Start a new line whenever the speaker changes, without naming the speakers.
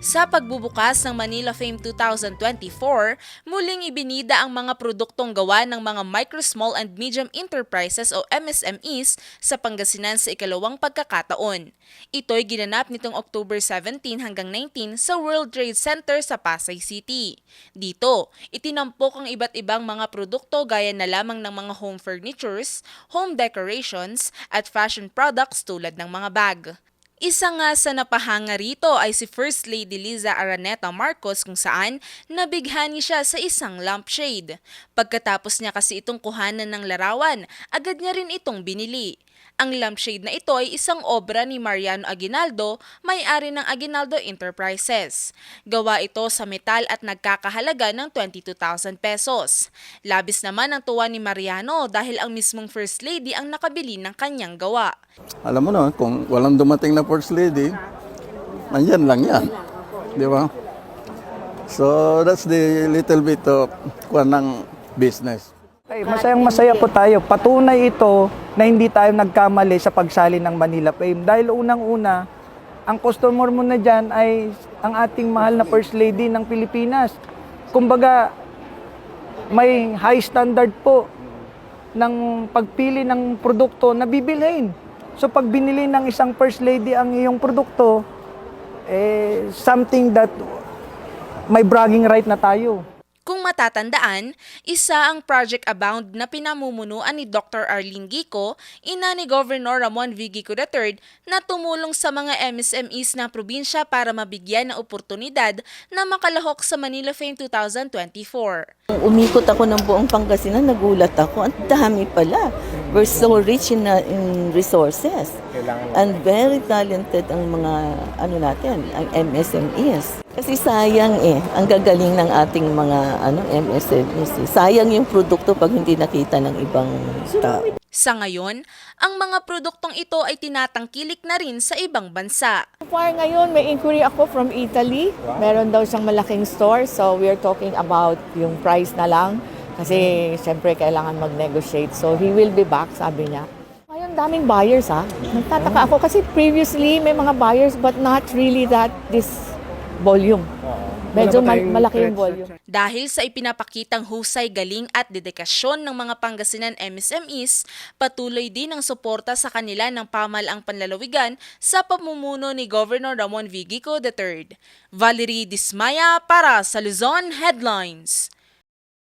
Sa pagbubukas ng Manila Fame 2024, muling ibinida ang mga produktong gawa ng mga Micro, Small and Medium Enterprises o MSMEs sa Pangasinan sa ikalawang pagkakataon. Ito'y ginanap nitong October 17 hanggang 19 sa World Trade Center sa Pasay City. Dito, itinampok ang iba't ibang mga produkto gaya na lamang ng mga home furnitures, home decorations at fashion products tulad ng mga bag. Isa nga sa napahanga rito ay si First Lady Liza Araneta Marcos kung saan nabighani siya sa isang lampshade. Pagkatapos niya kasi itong kuhanan ng larawan, agad niya rin itong binili. Ang lampshade na ito ay isang obra ni Mariano Aguinaldo, may-ari ng Aguinaldo Enterprises. Gawa ito sa metal at nagkakahalaga ng 22,000 pesos. Labis naman ang tuwa ni Mariano dahil ang mismong First Lady ang nakabili ng kanyang gawa.
Alam mo naman, kung walang dumating na First Lady, nandyan lang yan. Di ba? So, that's the little bit of ng business.
Ay, masayang-masaya po tayo. Patunay ito na hindi tayo nagkamali sa pagsali ng Manila Fame. Dahil unang-una, ang customer mo na dyan ay ang ating mahal na First Lady ng Pilipinas. Kumbaga, may high standard po ng pagpili ng produkto na bibilhin. So pag binili ng isang First Lady ang iyong produkto, something that may bragging right na tayo.
Kung matatandaan, isa ang Project Abound na pinamumunuan ni Dr. Arlene Gico, ina ni Governor Ramon V. Gico III, na tumulong sa mga MSMEs ng probinsya para mabigyan ng oportunidad na makalahok sa Manila Fame 2024.
Umikot ako ng buong Pangasinan, nagulat ako. Ang dami pala. We're so rich in resources. And very talented ang mga ang MSMEs. Kasi sayang ang gagaling ng ating mga MSMEs. Sayang yung produkto pag hindi nakita ng ibang tao.
Sa ngayon, ang mga produktong ito ay tinatangkilik na rin sa ibang bansa.
Far ngayon, may inquiry ako from Italy. Meron daw siyang malaking store. So, we are talking about yung price na lang. Kasi, siyempre, kailangan mag-negotiate. So, he will be back, sabi niya. Ngayon, daming buyers, ha? Nagtataka ako kasi previously, may mga buyers but not really this volume. Medyo malaki yung volume.
Dahil sa ipinapakitang husay, galing at dedikasyon ng mga Pangasinan MSMEs, patuloy din ang suporta sa kanila ng pamahalaang panlalawigan sa pamumuno ni Governor Ramon V. Gico III. Valerie Dismaya para sa Luzon Headlines.